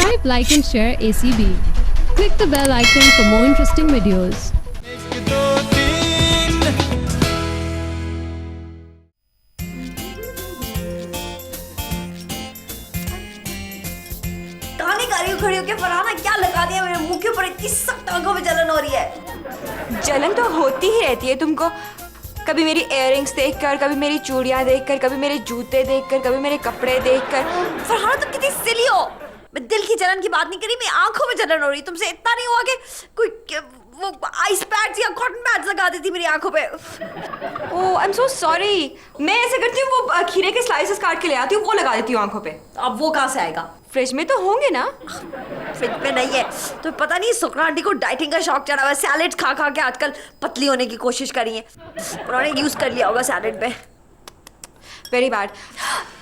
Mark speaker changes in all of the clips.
Speaker 1: Subscribe, like and share ACB. Click the bell icon for more interesting videos.
Speaker 2: कहानी कर रही हूँ खड़ी होके फरहाना, क्या लगा दिया मेरे मुंह के ऊपर, इतनी सख्त आंखों में जलन हो रही है।
Speaker 3: जलन तो होती ही रहती है तुमको, कभी मेरी इयररिंग्स देखकर, कभी मेरी चूड़ियां देखकर, कभी मेरे जूते देखकर, कभी मेरे कपड़े देखकर।
Speaker 2: फरहाना तुम कितनी सिली हो। मैं दिल की जलन की बात नहीं करी, मेरी आंखों में जलन हो रही। तुमसे इतना नहीं हुआ कि कोई वो आइस पैड्स या कॉटन पैड्स लगा देती मेरी आंखों पे।
Speaker 3: ओह आई एम सो सॉरी। मैं ऐसे करती हूँ, वो खीरे के स्लाइसेस काट के ले आती हूँ, वो लगा देती हूँ आंखों पे।
Speaker 2: अब वो कहाँ से आएगा?
Speaker 3: फ्रिज में तो होंगे ना।
Speaker 2: फ्रिज में नहीं है तो पता नहीं। सुकरा आंटी को डाइटिंग का शौक चढ़ा हुआ है, सैलेड खा खा के आजकल पतली होने की कोशिश कर रही है। उन्होंने यूज कर लिया होगा सैलेड पे।
Speaker 3: Very bad.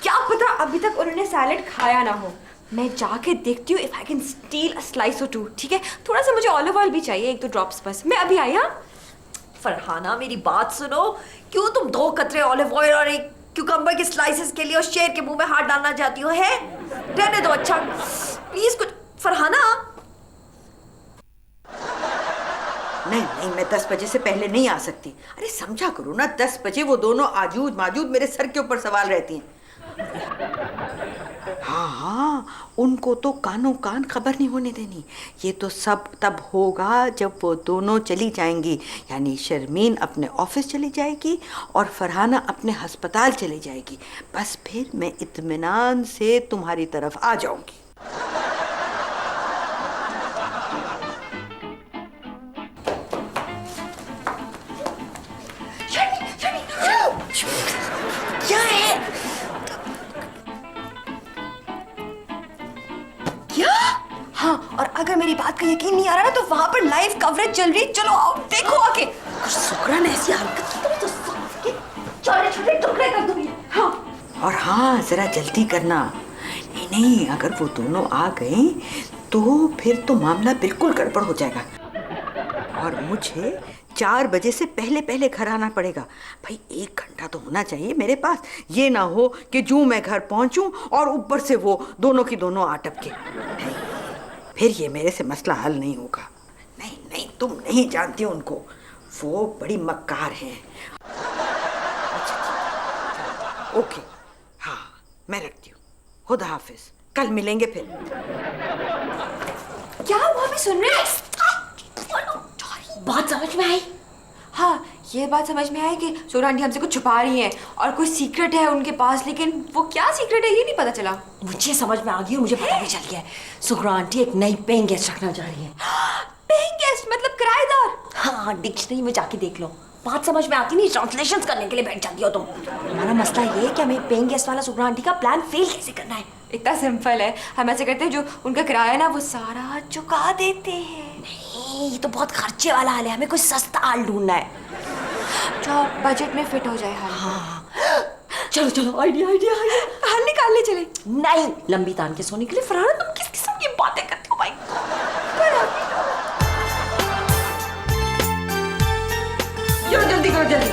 Speaker 3: क्या पता अभी तक उन्होंने सैलेड खाया ना हो। मैं जाके देखती हूँ if I can steel a slice और टू। ठीक है, थोड़ा सा मुझे ऑलिव ऑयल भी चाहिए, 1-2 ड्रॉप्स बस। मैं अभी आई। हाँ
Speaker 2: फरहाना मेरी बात सुनो, क्यों तुम 2 कतरे ऑलिव ऑयल और 1 क्यूकम्बर के स्लाइसेस के लिए और शेर के मुंह में हाथ डालना चाहती हो? है रहने दो। अच्छा प्लीज कुछ। फरहाना
Speaker 4: नहीं, मैं 10 बजे से पहले नहीं आ सकती। अरे समझा करो ना, 10 बजे वो दोनों आजूद माजूद मेरे सर के ऊपर सवाल रहती हैं। हाँ, उनको तो कानों कान खबर नहीं होने देनी। ये तो सब तब होगा जब वो दोनों चली जाएंगी, यानी शर्मीन अपने ऑफिस चली जाएगी और फरहाना अपने अस्पताल चली जाएगी। बस फिर मैं इत्मीनान से तुम्हारी तरफ आ जाऊंगी।
Speaker 2: क्या है? क्या?
Speaker 3: हाँ, और अगर मेरी बात का यकीन नहीं आ रहा ना तो वहां पर लाइव कवरेज चल रही, चलो आओ देखो आके।
Speaker 2: सुकरा ने ऐसी हरकत की तो सबके छोटे-छोटे टुकड़े कर दूंगी।
Speaker 3: हाँ,
Speaker 4: और हाँ, जरा जल्दी करना। नहीं, अगर वो दोनों आ गए तो फिर तो मामला बिल्कुल गड़बड़ हो जाएगा और मुझे 4 बजे से पहले घर आना पड़ेगा। भाई 1 घंटा तो होना चाहिए मेरे पास। ये ना हो कि जूं मैं घर पहुंचूं और ऊपर से वो दोनों की दोनों आटप के। नहीं, फिर ये मेरे से मसला हल नहीं होगा। नहीं, तुम नहीं जानती उनको, वो बड़ी मक्कार हैं। अच्छा, ओके, हाँ मैं रखती हूँ। खुदा हाफिज, कल मिलेंगे फिर।
Speaker 3: क्या हुआ? भी सुन रहे हैं?
Speaker 2: बात समझ में आई?
Speaker 3: हाँ, ये बात समझ में आई कि सोना आंटी हमसे कुछ छुपा रही हैं और कोई सीक्रेट है उनके पास, लेकिन वो क्या सीक्रेट है ये नहीं पता चला।
Speaker 2: मुझे समझ में आ गई और मुझे पता भी चल गया है। सुकरा आंटी एक नई पेइंग गेस्ट रखना चाह रही है।
Speaker 3: पेइंग गेस्ट मतलब किराएदार?
Speaker 2: हाँ, डिक्शनरी में जाके देख लो। बात समझ में आती नहीं, ट्रांसलेशंस करने के लिए बैठ जाती हो तुम। हमारा मसला ये है कि हमें पेइंग गेस्ट वाला सुकरा आंटी का प्लान फेल कैसे करना है।
Speaker 3: इतना सिंपल है, हम ऐसे करते हैं जो उनका किराया ना वो सारा चुका देते हैं।
Speaker 2: नहीं, ये तो बहुत खर्चे वाला हाल है, हमें कोई सस्ता हाल ढूंढना है
Speaker 3: जो बजट में फिट हो जाए।
Speaker 2: हाँ चलो आइडिया
Speaker 3: हल निकालने चले।
Speaker 2: नहीं, लंबी तान के सोने के लिए। फरहाना तुम किस किस्म की बातें करती हो भाई?
Speaker 4: जल्दी करो, जल्दी।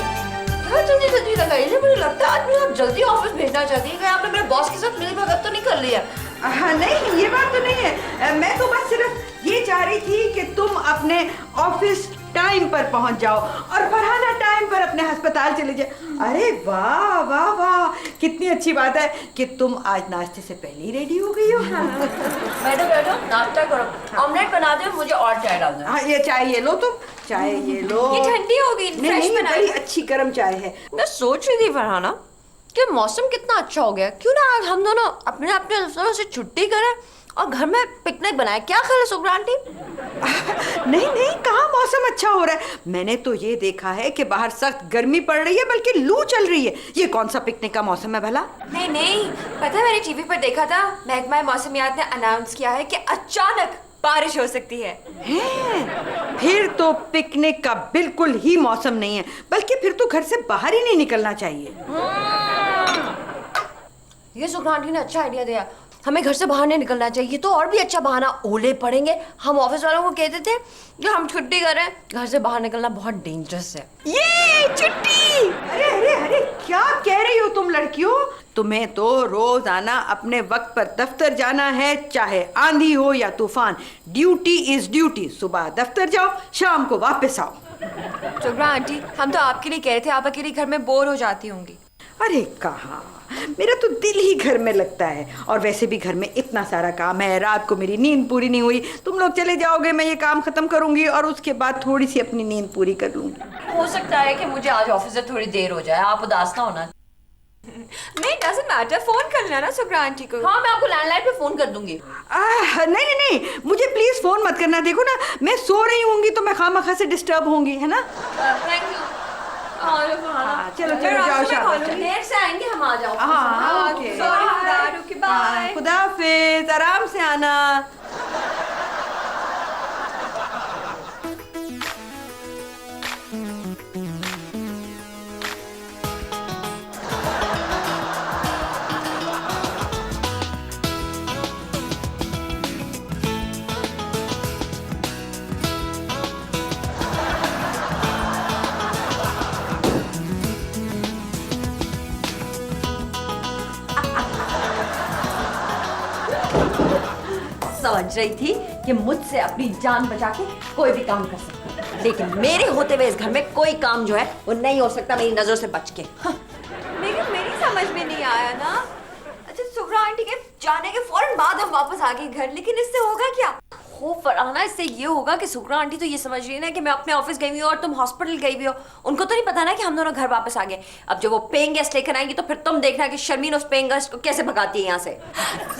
Speaker 2: जल्दी लगाइए। मुझे लगता है आज मुझे आप जल्दी ऑफिस भेजना चाहती है। आपने मेरे बॉस के साथ मिल भगत तो नहीं कर लिया?
Speaker 4: हाँ, नहीं ये बात तो नहीं है। मैं तो बस सिर्फ ये चाह रही थी कि तुम अपने ऑफिस टाइम पर पहुंच जाओ और फरहाना टाइम पर अपने अस्पताल चले जाए। अरे वाह वाह वाह, कितनी अच्छी बात है कि तुम आज नाश्ते से पहले ही रेडी हो गई हो।
Speaker 2: मैडम नाश्ता करो, ऑमलेट बना दो, मुझे और चाय डाल दो।
Speaker 4: हाँ, ये चाय ये लो, तुम चाय ये लो।
Speaker 3: ये ठंडी हो गई, फ्रेश
Speaker 4: नहीं,
Speaker 3: बनाई।
Speaker 4: बड़ी अच्छी गर्म चाय है।
Speaker 2: मैं सोच रही थी फरहाना कि मौसम कितना अच्छा हो गया, क्यों ना आज हम दोनों अपने दफ्तरों से छुट्टी करें और घर में पिकनिक बनाए। क्या ख्याल है सुकरा आंटी?
Speaker 4: नहीं, कहाँ मौसम अच्छा हो रहा है। मैंने तो ये देखा है कि बाहर सख्त गर्मी पड़ रही है, बल्कि लू चल रही है। ये कौन सा पिकनिक का मौसम है भला?
Speaker 3: नहीं, पता है मैंने टीवी पर देखा था, महकमा मौसमियात ने अनाउंस किया है कि अचानक बारिश हो सकती है।
Speaker 4: फिर तो पिकनिक का बिल्कुल ही मौसम नहीं है, बल्कि फिर तो घर से बाहर ही नहीं निकलना चाहिए।
Speaker 2: ये सुकरा आंटी ने अच्छा आइडिया दिया। हमें घर से बाहर नहीं निकलना चाहिए। तो और भी अच्छा बहाना, ओले पड़ेंगे। हम ऑफिस वालों को कहते थे कि हम छुट्टी कर रहे हैं, घर से बाहर निकलना बहुत डेंजरस है।
Speaker 3: ये छुट्टी।
Speaker 4: अरे क्या कह रही हो तुम लड़कियों? तुम्हें तो रोजाना अपने वक्त पर दफ्तर जाना है, चाहे आंधी हो या तूफान। Duty is duty. सुबह दफ्तर जाओ, शाम को वापस आओ।
Speaker 3: सुगरा आंटी, हम तो आपके लिए कह रहे थे, आप अकेले घर में बोर हो जाती होंगी।
Speaker 4: अरे कहाँ, मेरा तो दिल ही घर में लगता है। और वैसे भी घर में इतना सारा काम है, रात को मेरी नींद पूरी नहीं हुई। तुम लोग चले जाओगे, मैं ये काम खत्म करूंगी और उसके बाद थोड़ी सी अपनी नींद पूरी कर लूंगी।
Speaker 2: हो सकता है कि मुझे आज ऑफिस से थोड़ी देर हो जाए, आप उदास ना होना।
Speaker 3: नहीं, डजंट मैटर, फोन कर लेना ना सुगरा आंटी को।
Speaker 2: हाँ, मैं आपको लैंडलाइन पे फोन कर दूंगी।
Speaker 4: नहीं नहीं नहीं, मुझे प्लीज फोन मत करना। देखो ना, मैं सो रही होंगी तो मैं खामखा से डिस्टर्ब होंगी, है ना।
Speaker 2: Thank you.
Speaker 4: चलो चलो जाओ, शाबाश।
Speaker 2: देर से आएंगे हम, आ जाओ।
Speaker 4: हाँ, ओके।
Speaker 3: बाय।
Speaker 4: खुदा हाफिज, आराम से आना।
Speaker 2: समझ रही थी कि मुझसे अपनी जान बचा के कोई भी काम कर सकता है, लेकिन मेरे होते हुए इस घर में कोई काम जो है वो नहीं हो सकता मेरी नजरों से बच के।
Speaker 3: लेकिन मेरी समझ में नहीं आया ना। अच्छा, सुगरा आंटी के जाने के फौरन बाद हम वापस आ गए घर, लेकिन इससे होगा क्या?
Speaker 2: हो फरहाना, इससे ये होगा कि सुगरा आंटी तो ये समझ रही है ना कि मैं अपने ऑफिस गई हुई हूँ और तुम हॉस्पिटल गई हुई हो। उनको तो नहीं पता ना कि हम दोनों घर वापस आ गए। अब जब वो पेइंग गेस्ट लेकर आएंगी तो फिर तुम देखना कि शर्मीन उस पेइंग गेस्ट को कैसे भगाती है यहाँ से।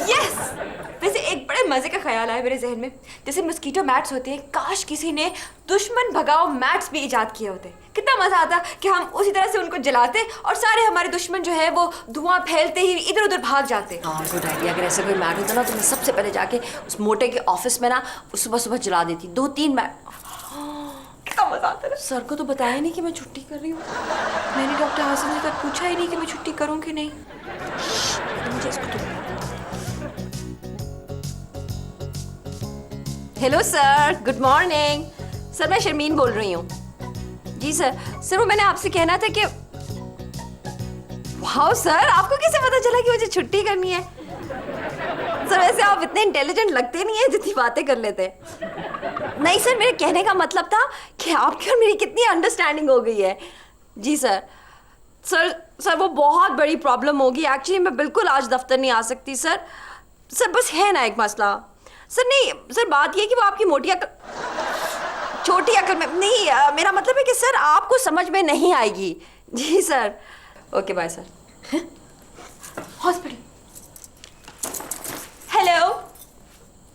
Speaker 3: यस, वैसे एक बड़े मजे का ख्याल आया मेरे जहन में। जैसे मस्कीटो मैट्स होते हैं, काश किसी ने दुश्मन भगाओ मैट्स भी इजाद किए होते। कितना मजा आता कि हम उसी तरह से उनको जलाते और सारे हमारे दुश्मन जो है वो धुआं फैलते ही इधर उधर भाग जाते।
Speaker 2: हाँ, गुड आइडिया। अगर ऐसा कोई मैट होता ना तो मैं सबसे पहले जाके उस मोटे के ऑफिस में ना सुबह सुबह जला देती 2-3 मैट।
Speaker 3: कितना मजा आता है।
Speaker 2: सर को तो बताया नहीं कि मैं छुट्टी कर रही हूँ।
Speaker 3: मैंने डॉक्टर हासन से तक पूछा ही नहीं कि मैं छुट्टी करूँ कि नहीं।
Speaker 2: मुझे इसको तो... hello sir, good morning. Sir, मैं शर्मीन बोल रही हूँ। जी सर। सर, वो मैंने आपसे कहना था कि... वाह सर, आपको कैसे पता चला कि मुझे छुट्टी करनी है? सर, वैसे आप इतने इंटेलिजेंट लगते नहीं है जितनी बातें कर लेते हैं। नहीं सर, मेरे कहने का मतलब था कि आपकी और मेरी कितनी अंडरस्टैंडिंग हो गई है। जी सर। सर वो बहुत बड़ी प्रॉब्लम होगी। एक्चुअली मैं बिल्कुल आज दफ्तर नहीं आ सकती सर। सर बस है ना एक मसला। सर नहीं सर, बात ये कि वो आपकी मोटी अकल, छोटी अकल में नहीं, मेरा मतलब है कि सर आपको समझ में नहीं आएगी। जी sir. Okay bye sir.
Speaker 3: Hospital. Hello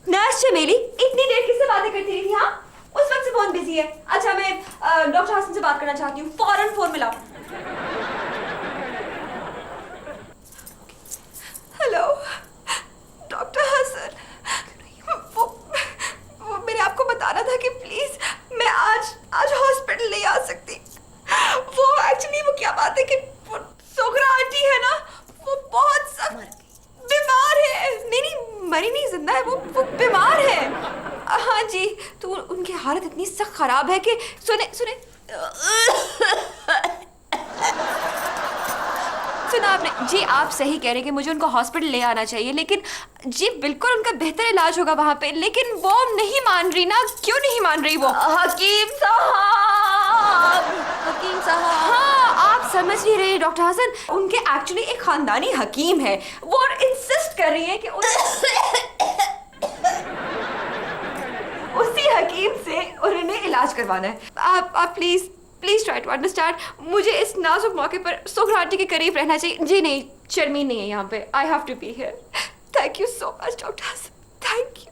Speaker 3: nurse Chameli, इतनी देर किससे बातें करती रही थी? हाँ, उस वक्त से फोन बिजी है। अच्छा, मैं डॉक्टर हासन से बात करना चाहती हूँ, फौरन फोन मिलाओ। हेलो डॉक्टर हासन, वो मैंने आपको बताना था कि प्लीज मैं आज हॉस्पिटल नहीं आ सकती। वो एक्चुअली वो क्या बात है कि सुगरा आंटी है ना, वो बहुत सख्त बीमार है। नहीं मरी नहीं, जिंदा है। वो बीमार है। हाँ जी, तो उनकी हालत इतनी सख्त खराब है कि सुने सुना आपने? जी आप सही कह रहे हैं कि मुझे उनको हॉस्पिटल ले आना चाहिए, लेकिन जी बिल्कुल उनका बेहतर इलाज होगा वहाँ पे, लेकिन वो नहीं मान रही ना। क्यों नहीं मान रही वो?
Speaker 2: हकीम साहब, हकीम साहब।
Speaker 3: हाँ, आप समझ नहीं रहे डॉक्टर हसन, उनके एक्चुअली एक खानदानी हकीम है। वो इंसिस्ट कर रही है कि उसी हकीम से उन्होंने इलाज करवाना है। आप प्लीज ट्राई टू अंडरस्टैंड। मुझे इस नाजुक मौके पर सुगरा आंटी के करीब रहना चाहिए। जी नहीं, शर्मीन नहीं है यहाँ पे। I have to be here. Thank you so much doctor Hasan, thank you.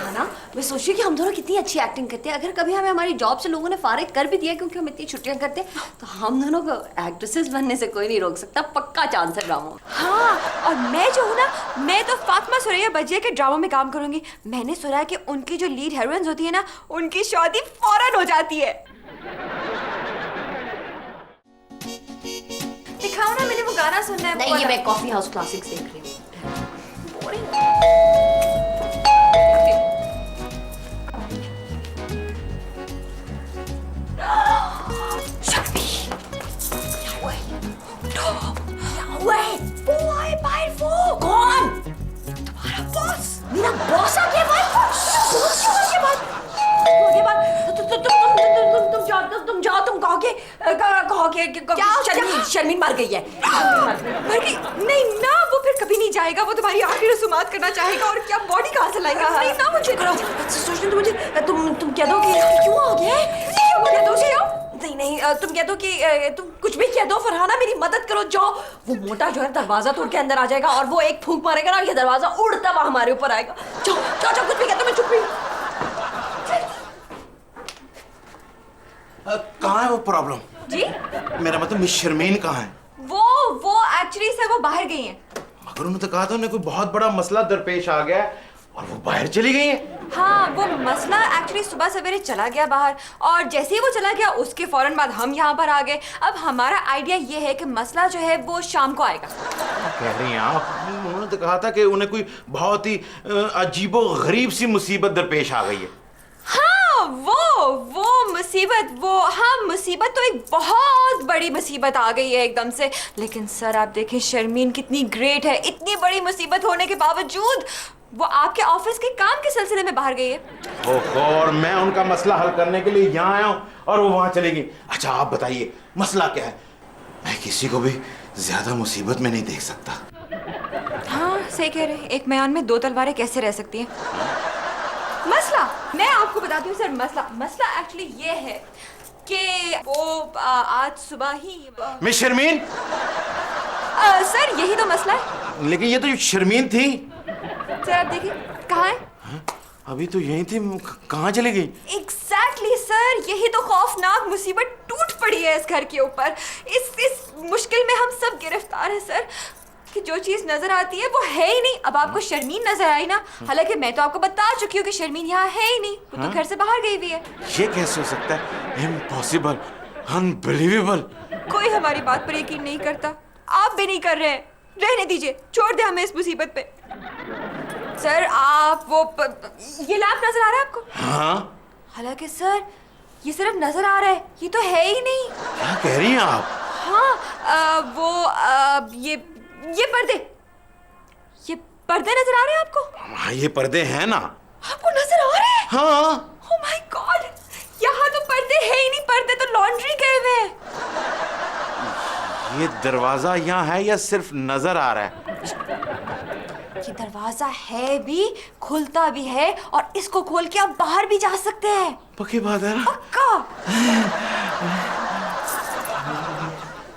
Speaker 2: ना, मैं सोच रही हूँ कि हम दोनों कितनी अच्छी एक्टिंग करते हैं। अगर कभी हमें हमारी जॉब से लोगों ने फारिग कर भी दिया क्योंकि हम इतनी छुट्टियां करते हैं, तो हम दोनों को एक्ट्रेसेस बनने से कोई नहीं रोक सकता। पक्का चांस है ड्रामा।
Speaker 3: हाँ, और मैं जो हूँ ना, मैं तो फातिमा सुरैया बजिया के ड्रामा में काम करूंगी। मैंने सुना है कि उनकी जो लीड हीरोइंस होती है ना, उनकी शादी फौरन हो जाती है। दिखाओ ना, मैंने वो गाना सुनना है।
Speaker 2: नहीं, ये मैं कॉफी हाउस क्लासिक्स देख रही हूँ। शर्मीन मर गई है।
Speaker 3: मर गई? नहीं ना, वो फिर कभी नहीं जाएगा, वो तुम्हारी आखिरी रसूमात करना चाहेगा और क्या बॉडी कहाँ से लाएगा? नहीं ना, मुझे
Speaker 2: सोचने तो मुझे तुम कह दो कि क्यों आ गया है? कह दो नहीं तुम कह दो कि तुम कुछ भी कह दो, फरहाना मेरी मदद करो, जाओ। वो मोटा जो है दरवाजा तोड़ के अंदर आ जाएगा और वो एक फूंक मारेगा ना, ये दरवाजा उड़ता हुआ हमारे ऊपर आएगा। जाओ जाओ जाओ, कुछ भी कह दो, मैं चुप ही।
Speaker 5: कहाँ है वो प्रॉब्लम?
Speaker 3: जी
Speaker 5: मेरा मतलब मिस शर्मीन कहाँ है?
Speaker 3: वो एक्चुअली सर वो बाहर गई हैं।
Speaker 5: मगर उन्होंने तो कहा था उन्हें कोई बहुत बड़ा मसला दरपेश आ गया है और वो बाहर चली गई है।
Speaker 3: हाँ, वो मसला एक्चुअली सुबह सवेरे चला गया बाहर और जैसे ही वो चला गया उसके फौरन बाद हम यहाँ पर आ गए। अब हमारा आइडिया ये है कि मसला जो है वो शाम को आएगा।
Speaker 5: कह रही हैं आप? उन्होंने तो कहा था कि उन्हें कोई बहुत ही अजीबो गरीब सी मुसीबत दरपेश आ गई है।
Speaker 3: हाँ, वो मुसीबत, वो हाँ मुसीबत तो एक बहुत बड़ी मुसीबत आ गई है एकदम से। लेकिन सर आप देखें शर्मीन कितनी ग्रेट है, इतनी बड़ी मुसीबत होने के बावजूद वो आपके ऑफिस के काम के सिलसिले में बाहर गई है।
Speaker 5: ओहो, और मैं उनका मसला हल करने के लिए यहाँ आया हूँ और वो वहाँ चली गई। अच्छा आप बताइए मसला क्या है? मैं किसी को भी ज्यादा मुसीबत में नहीं देख सकता।
Speaker 3: हाँ सही कह रहे हैं, एक म्यान में दो तलवारें कैसे रह सकती हैं? मसला मैं आपको बताती हूँ सर। मसला एक्चुअली ये है कि वो आज सुबह ही
Speaker 5: मिस शर्मीन?
Speaker 3: सर यही तो मसला है।
Speaker 5: लेकिन ये तो शर्मीन थी।
Speaker 3: सर आप देखिए कहाँ है?
Speaker 5: अभी तो यही थी, कहाँ चली गई?
Speaker 3: एग्जैक्टली सर, यही तो खौफनाक मुसीबत टूट पड़ी है इस घर के ऊपर। इस मुश्किल में हम सब गिरफ्तार हैं सर कि जो चीज नजर आती है वो है ही नहीं। अब आपको शर्मीन नजर आई ना, हालांकि मैं तो आपको बता चुकी हूँ कि शर्मीन यहाँ है ही नहीं, वो तो घर से बाहर गई हुई है।
Speaker 5: ये कैसे हो सकता है? Impossible, unbelievable.
Speaker 3: कोई हमारी बात पर यकीन नहीं करता, आप भी नहीं कर रहे हैं। रहने दीजिए, छोड़ दे हमें इस मुसीबत पे। सर आप वो ये लैंप नजर आ रहा है आपको?
Speaker 5: हाँ।
Speaker 3: हालांकि सर ये सिर्फ नजर आ रहा है, ये तो है ही नहीं।
Speaker 5: क्या कह रही हैं आप?
Speaker 3: हाँ ये पर्दे नजर आ रहे हैं आपको?
Speaker 5: हाँ ये पर्दे हैं ना।
Speaker 3: आपको नजर आ रहे हैं?
Speaker 5: हाँ।
Speaker 3: ओह माय गॉड, यहाँ तो पर्दे है ही नहीं, पर्दे तो लॉन्ड्री गए हुए हैं।
Speaker 5: ये दरवाजा यहाँ है या सिर्फ नजर आ रहा है?
Speaker 3: ये दरवाजा है भी, खुलता भी है और इसको खोल के आप बाहर भी जा सकते हैं।
Speaker 5: पक्की बात है ना?
Speaker 3: पक्का।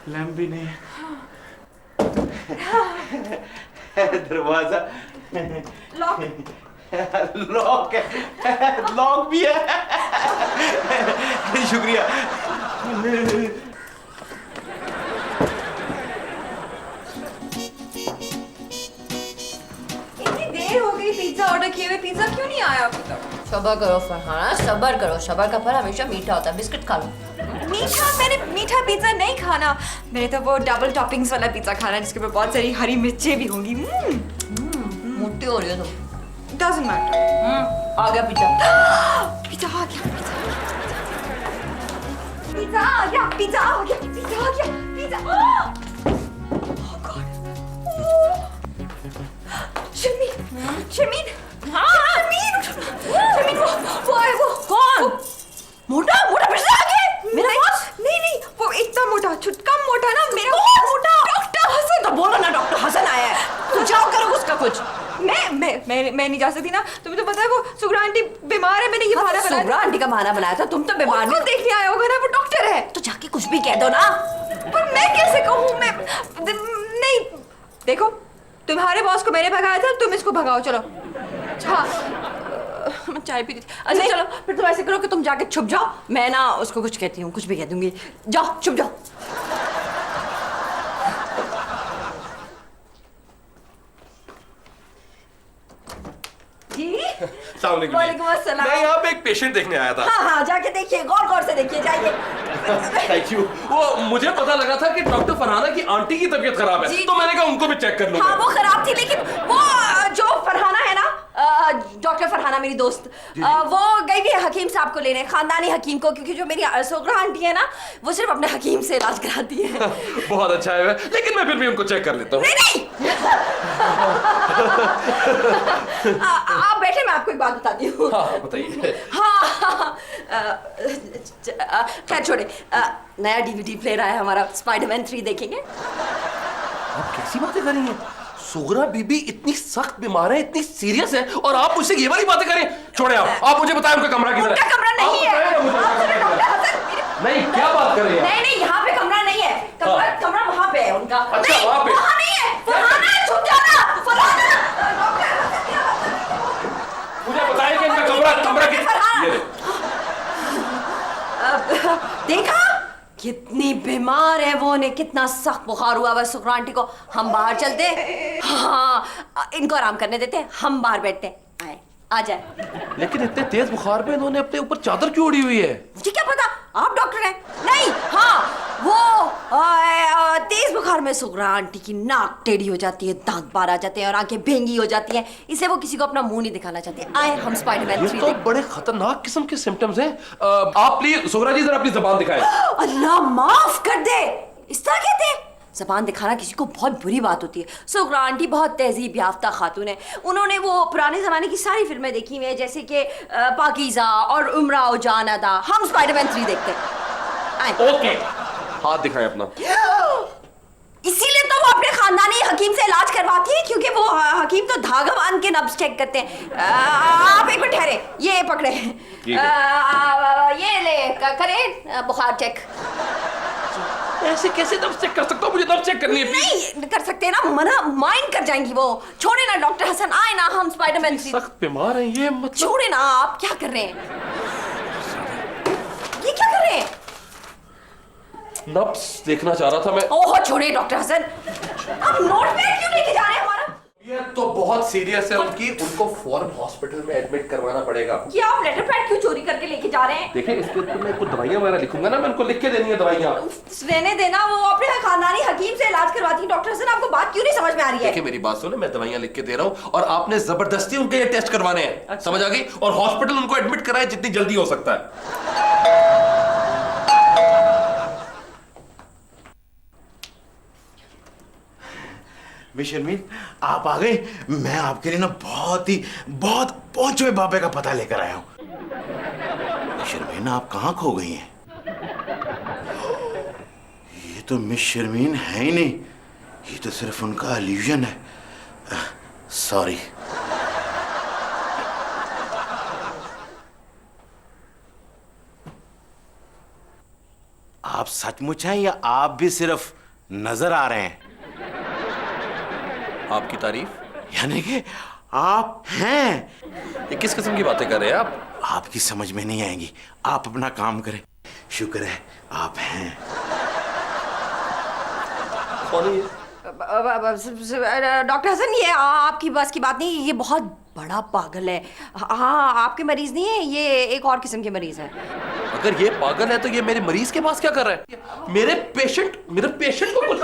Speaker 5: लैंप भी नहीं है। दरवाजा लॉक है, लॉक भी है। शुक्रिया।
Speaker 3: इतनी देर हो गई पिज्जा ऑर्डर किए हुए, पिज्जा क्यों नहीं आया अभी तक?
Speaker 2: सबर करो फरहाना, सबर करो। सबर का फल हमेशा मीठा होता है। बिस्किट खा लो।
Speaker 3: मैंने मीठा पिज्जा नहीं खाना, मैंने तो वो डबल टॉपिंग्स वाला पिज्जा खाना है जिसके ऊपर बहुत सारी हरी मिर्चें भी होंगी।
Speaker 2: मोटी हो रही हो तुम।
Speaker 3: Doesn't matter।
Speaker 2: आ गया पिज्जा।
Speaker 3: पिज्जा आ गया, पिज्जा आ गया, पिज्जा आ गया, पिज्जा आ गया, पिज्जा। Oh God। शर्मीन, वो आए, वो
Speaker 2: कौन? मोटा पिज्जा आ गया मेरा बॉस?
Speaker 3: नहीं वो इतना मोटा, कम मोटा ना मेरा मोटा। डॉक्टर हसन।
Speaker 2: तो बोलो ना डॉक्टर हसन आया है, तो जाओ करो उसका कुछ।
Speaker 3: मैं नहीं जा सकती ना, तुम्हें तो पता है वो सुगरा आंटी बीमार है, मैंने ये बहाना बनाया।
Speaker 2: सुगरा आंटी का बहाना बनाया था, तुम तो बीमार
Speaker 3: उनको देखने आया होगा ना, वो डॉक्टर है।
Speaker 2: तो जाके कुछ भी कह दो ना।
Speaker 3: पर मैं कैसे कहूँ? मैं नहीं, देखो तुम्हारे बॉस को मैंने भगाया था, तुम इसको भगाओ। चलो हाँ, मैं चाय पी रही थी।
Speaker 2: अच्छा चलो फिर तुम ऐसे करो कि तुम जाके छुप जाओ, मैं ना उसको कुछ कहती हूँ, कुछ भी कह दूंगी। जाओ छुप जाओ।
Speaker 6: वालेकुम अस्सलाम। मैं यहाँ पे एक पेशेंट देखने आया था।
Speaker 2: हाँ जाके देखिए, गौर से देखिए, जाइए।
Speaker 6: Thank you. वो मुझे पता लगा था कि डॉक्टर फरहाना की आंटी की तबीयत खराब है, तो मैंने कहा उनको भी चेक कर लूं।
Speaker 2: हाँ वो खराब थी, लेकिन वो जो फरहाना है ना, डॉक्टर फरहाना मेरी दोस्त, वो गई भी है हकीम साहब को लेने, खानदानी हकीम को, क्योंकि जो मेरी सोगरा आंटी है ना वो सिर्फ अपने हकीम से इलाज कराती है।
Speaker 6: बहुत अच्छा है, लेकिन मैं फिर भी उनको चेक कर लेता हूँ।
Speaker 2: नहीं आप बैठे, मैं आपको एक बात बताती हूँ।
Speaker 6: हाँ बताइए।
Speaker 2: हाँ खैर छोड़े, नया डीवीडी प्लेयर आया है हमारा, स्पाइडरमैन 3 देखेंगे।
Speaker 6: आप कैसी बातें कर रही हैं? सुगरा बीबी इतनी सख्त बीमार है, इतनी सीरियस है, और आप मुझसे ये वाली बातें करें? छोड़े आप मुझे बताएं उनका कमरा किधर है?
Speaker 2: उनका कमरा नहीं है।
Speaker 6: नहीं, क्या बात कर रही हैं?
Speaker 2: नहीं यहाँ पे कमरा नहीं है, कमरा वहाँ पे है उनका।
Speaker 6: अच्छा,
Speaker 2: नहीं,
Speaker 6: वहाँ पे?
Speaker 2: वहाँ नहीं है, फरहाना है, छुप जाना, फरहाना।
Speaker 6: मुझे बताएं कि इनका कमरा किधर? ये
Speaker 2: देखा कितनी बीमार है वो, ने कितना सख्त बुखार हुआ हुआ सुगरा आंटी को। हम बाहर चलते, हाँ इनको आराम करने देते, हम बाहर बैठते। आए आ जाए।
Speaker 6: लेकिन इतने तेज बुखार में इन्होंने अपने ऊपर चादर क्यों ओढ़ी हुई है?
Speaker 2: मुझे क्या पता, आप डॉक्टर हैं। नहीं हाँ वो तेज बुखार में सुगरा आंटी की नाक टेढ़ी हो जाती है, दांत बाहर आ जाते हैं और आंखें भेंगी हो जाती हैं, इससे वो किसी को अपना मुंह नहीं दिखाना चाहते। आए हम स्पाइडरमैन 3
Speaker 6: ये तो बड़े खतरनाक किस्म के सिम्टम्स हैं। आप प्लीज सुगरा जी जरा अपनी जुबान दिखाएं।
Speaker 2: अल्लाह माफ कर दे, इस तरह कहते हैं? ज़बान दिखाना किसी को बहुत बुरी बात होती है। सुगरा आंटी बहुत तहजीब याफ्ता खातून है, उन्होंने वो पुराने ज़माने की सारी फिल्में देखी हुई हैं, जैसे कि पाकीज़ा और उमराओ जान अदा। हम स्पाइडरमैन 3 देखते हैं।
Speaker 6: ओके, हाथ दिखाएं अपना।
Speaker 2: इसीलिए तो वो अपने खानदानी हकीम से इलाज करवाती है, क्योंकि वो हकीम तो धागा बांध के नब्ज चेक करते हैं। आप एक मिनट ठहरे, ये पकड़े, ये ले करें बुखार चेक।
Speaker 6: ऐसे कैसे नब्ज चेक कर सकता हूँ? मुझे नब्ज चेक करनी है।
Speaker 2: नहीं कर सकते ना, मना माइंड कर जाएंगी वो। छोड़े ना डॉक्टर हसन, आए ना हम स्पाइडरमैन 3।
Speaker 6: सख्त बीमार है ये, मतलब
Speaker 2: छोड़े ना, आप क्या कर रहे हैं? ये क्या कर रहे हैं?
Speaker 6: नब्ज देखना चाह रहा था मैं।
Speaker 2: ओह छोड़े डॉक्टर हसन, आप नोट पैड क्यों लेके जा रहे हैं हमारा?
Speaker 6: ये तो बहुत सीरियस है उनको फौरन हॉस्पिटल में एडमिट करवाना पड़ेगा।
Speaker 2: ये आप लेटर पैड क्यों चोरी करके लेके जा रहे हैं?
Speaker 6: देखिए इसके ऊपर मैं कुछ दवाइयां वगैरह लिखूंगा ना, मैं उनको लिख के देनी है दवाइयां।
Speaker 2: रहने देना, वो अपने खानदानी हकीम से इलाज करवाती है। डॉक्टर हसन आपको बात क्यों नहीं समझ में आ रही है?
Speaker 6: देखिए मेरी बात सुनो, मैं दवाइयां लिख के दे रहा हूँ और आपने जबरदस्ती उनके ये टेस्ट करवाने हैं। अच्छा। समझ आ गई? और हॉस्पिटल उनको एडमिट कराए जितनी जल्दी हो सकता है।
Speaker 5: शर्मीन आप आ गए। मैं आपके लिए ना बहुत पहुंचे हुए बाबे का पता लेकर आया हूं। शर्मीन आप कहां खो गई हैं? ये तो मिस शर्मीन है ही नहीं, ये तो सिर्फ उनका इल्यूजन है। सॉरी। आप सचमुच हैं या आप भी सिर्फ नजर आ रहे हैं?
Speaker 6: आपकी तारीफ?
Speaker 5: यानी कि आप हैं।
Speaker 6: ये किस किस्म की बातें कर रहे हैं आप?
Speaker 5: आपकी समझ में नहीं आएंगी, आप अपना काम करें। शुक्र है आप हैं।
Speaker 6: कौन है ये?
Speaker 2: डॉक्टर हसन ये आपकी बस की बात नहीं, ये बहुत बड़ा पागल है। हाँ आपके मरीज नहीं है, ये एक और किस्म के मरीज है।
Speaker 6: अगर ये पागल है तो ये मेरे मरीज के पास क्या कर रहा है? मेरे पेशेंट को कुछ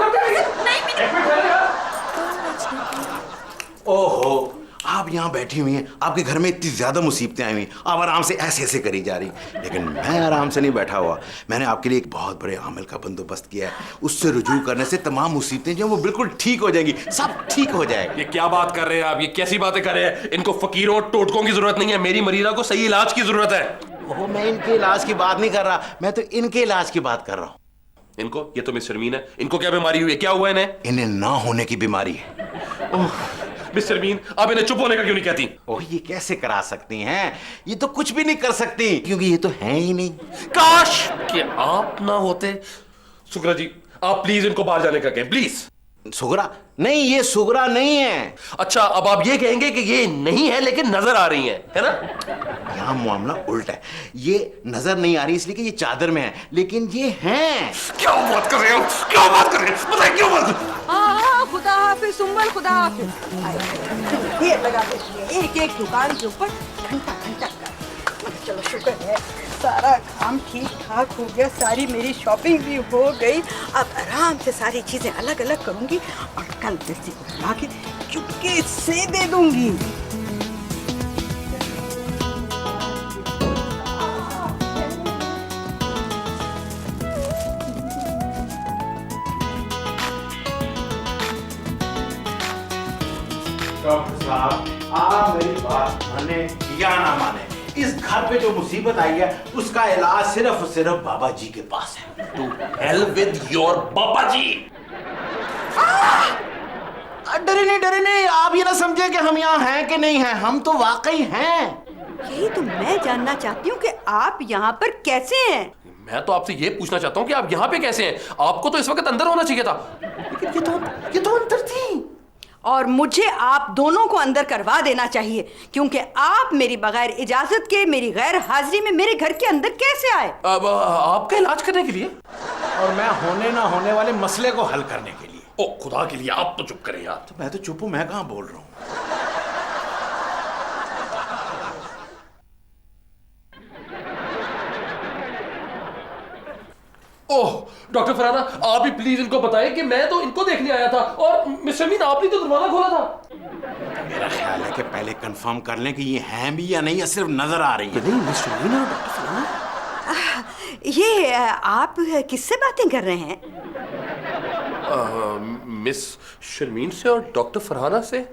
Speaker 5: ओहो आप यहाँ बैठी हुई हैं, आपके घर में इतनी ज्यादा मुसीबतें आई हुई, आप आराम से ऐसे करी जा रही, लेकिन मैं आराम से नहीं बैठा हुआ। मैंने आपके लिए एक बहुत बड़े आमिल का बंदोबस्त किया है। उससे रुजू करने से तमाम मुसीबतें जो वो बिल्कुल ठीक हो जाएंगी, सब ठीक हो जाएगा।
Speaker 6: ये क्या बात कर रहे हैं आप? ये कैसी बातें कर रहे हैं? इनको फकीरों टोटकों की जरूरत नहीं है, मेरी मरीजा को सही इलाज की जरूरत है।
Speaker 5: ओहो मैं इनके इलाज की बात नहीं कर रहा, मैं तो इनके इलाज की बात कर रहा हूँ।
Speaker 6: इनको? ये तो मिस शर्मीन है, इनको क्या बीमारी हुई है? क्या हुआ इन्हें?
Speaker 5: इन्हें ना होने की बीमारी है।
Speaker 6: मिस शर्मीन आप इन्हें चुप होने का क्यों नहीं कहती?
Speaker 5: ओह ये कैसे करा सकती हैं? ये तो कुछ भी नहीं कर सकती, क्योंकि ये तो है ही नहीं।
Speaker 6: काश कि आप ना होते। सुगरा जी आप प्लीज इनको बाहर जाने का कहें, प्लीज।
Speaker 5: सुगरा नहीं, ये सुगरा नहीं है।
Speaker 6: अच्छा अब आप ये कहेंगे कि ये नहीं है लेकिन नजर आ रही है ना?
Speaker 5: यहाँ मामला उल्टा है, ये नजर नहीं आ रही इसलिए कि ये चादर में है, लेकिन ये हैं।
Speaker 6: क्या बात कर रहे हो? क्या बात कर रहे हो? बताइए क्यों बात?
Speaker 4: खुदा हाफिज सुम्बल खुदा हाफिज। ये लगा दीजिए एक एक दुकान के ऊपर घंटा घंटा कर। चलो शुक्र है सारा काम ठीक ठाक हो गया, सारी मेरी शॉपिंग भी हो गई। अब आराम से सारी चीजें अलग अलग करूंगी और कल किसी को बुला के चुपके से दे दूंगी।
Speaker 5: साहब, आप मेरी बात माने या ना माने, इस घर पे जो मुसीबत आई है उसका इलाज सिर्फ और सिर्फ बाबा जी के पास है।
Speaker 6: टू हेल विद योर बाबा जी।
Speaker 5: डरे नहीं, आप ये ना समझे कि हम यहाँ हैं कि नहीं हैं, हम तो वाकई हैं।
Speaker 4: यही तो मैं जानना चाहती हूँ कि आप यहाँ पर कैसे हैं।
Speaker 6: मैं तो आपसे ये पूछना चाहता हूँ कि आप यहाँ पे कैसे हैं? आपको तो इस वक्त अंदर होना चाहिए था।
Speaker 5: लेकिन ये तो अंदर थी।
Speaker 4: और मुझे आप दोनों को अंदर करवा देना चाहिए, क्योंकि आप मेरी बगैर इजाजत के मेरी गैर हाजिरी में मेरे घर के अंदर कैसे आए?
Speaker 6: अब आपका इलाज करने के लिए?
Speaker 5: और मैं होने ना होने वाले मसले को हल करने के लिए।
Speaker 6: ओ खुदा के लिए आप तो चुप करें यार।
Speaker 5: तो मैं तो चुप हूं, मैं कहां बोल रहा हूं।
Speaker 6: ओह डॉक्टर फरहाना, आप भी प्लीज इनको बताएं कि मैं तो इनको देखने आया था और मिस शर्मीन आपने तो दरवाजा खोला था।
Speaker 5: मेरा ख्याल है कि पहले कंफर्म कर लें कि ये हैं भी या नहीं, या सिर्फ नजर आ रही है।
Speaker 6: नहीं मिस शर्मीन और डॉक्टर फरहाना।
Speaker 4: ये आप किससे बातें कर रहे हैं?
Speaker 6: मिस शर्मीन से और डॉक्टर फरहाना से।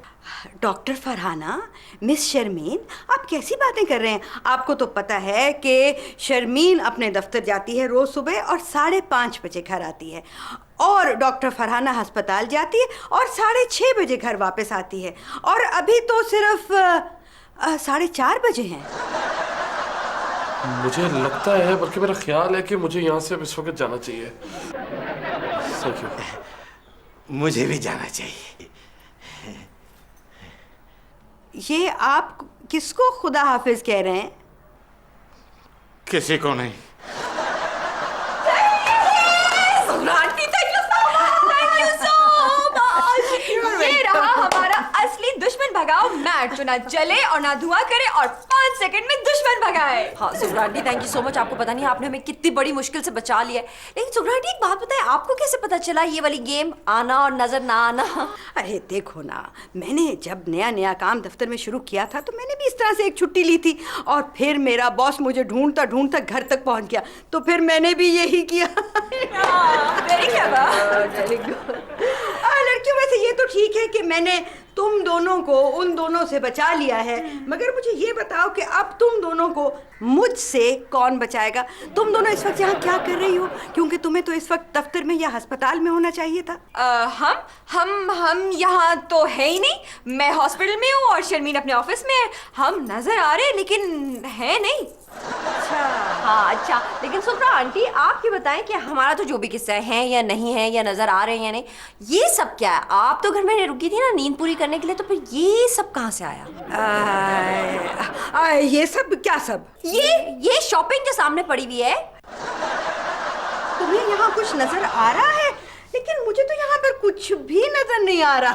Speaker 4: डॉक्टर फरहाना, मिस शर्मीन, आप कैसी बातें कर रहे हैं? आपको तो पता है कि शर्मीन अपने दफ्तर जाती है रोज सुबह और 5:30 बजे घर आती है, और डॉक्टर फरहाना अस्पताल जाती है और 6:30 बजे घर वापस आती है, और अभी तो सिर्फ 4:30 बजे हैं।
Speaker 6: मुझे लगता है, बल्कि मेरा ख्याल है कि मुझे यहाँ से अब इस वक्त जाना चाहिए। Thank you.
Speaker 5: मुझे भी जाना चाहिए।
Speaker 4: ये आप किसको खुदा हाफिज कह रहे हैं?
Speaker 5: किसी को नहीं।
Speaker 3: ये रहा हमारा असली दुश्मन भगाओ मैट, जो ना जले और ना धुआं करे और 5 सेकंड में दुश्मन भगाए।
Speaker 2: हाँ Subra aunty, thank you so much. आपको पता नहीं आपने हमें कितनी बड़ी मुश्किल से बचा लिया है। लेकिन सुब्रा आंटी, एक बात बताएं, आपको कैसे पता चला ये वाली गेम आना और नजर ना आना?
Speaker 4: अरे देखो ना, मैंने जब नया काम दफ्तर में शुरू किया था तो मैंने भी इस तरह से एक छुट्टी ली थी, और फिर मेरा बॉस मुझे ढूंढता ढूंढता घर तक पहुंच गया, तो फिर मैंने भी यही किया।
Speaker 3: Very clever.
Speaker 4: Very good. लड़कियों में से ये तो ठीक है कि मैंने तुम दोनों को उन दोनों से बचा लिया है, मगर मुझे ये बताओ कि अब तुम दोनों को मुझसे कौन बचाएगा? तुम दोनों इस वक्त यहाँ क्या कर रही हो? क्योंकि तुम्हें तो इस वक्त दफ्तर में या अस्पताल में होना चाहिए था।
Speaker 3: हम यहाँ तो है ही नहीं। मैं हॉस्पिटल में हूँ और शर्मीन अपने ऑफिस में है। हम नजर आ रहे हैं लेकिन है नहीं।
Speaker 2: हाँ अच्छा, लेकिन सुब्रा आंटी, आप ये बताएं कि हमारा तो जो भी किस्सा है या नहीं है, या नजर आ रहे हैं या नहीं, ये सब क्या है? आप तो घर में रुकी थी ना नींद पूरी करने के लिए, तो फिर ये सब कहाँ से आया?
Speaker 4: ये सब क्या सब?
Speaker 2: ये शॉपिंग जो सामने पड़ी हुई है।
Speaker 4: तुम्हें यहाँ कुछ नजर आ रहा है? लेकिन मुझे तो यहाँ पर कुछ भी नजर नहीं आ रहा।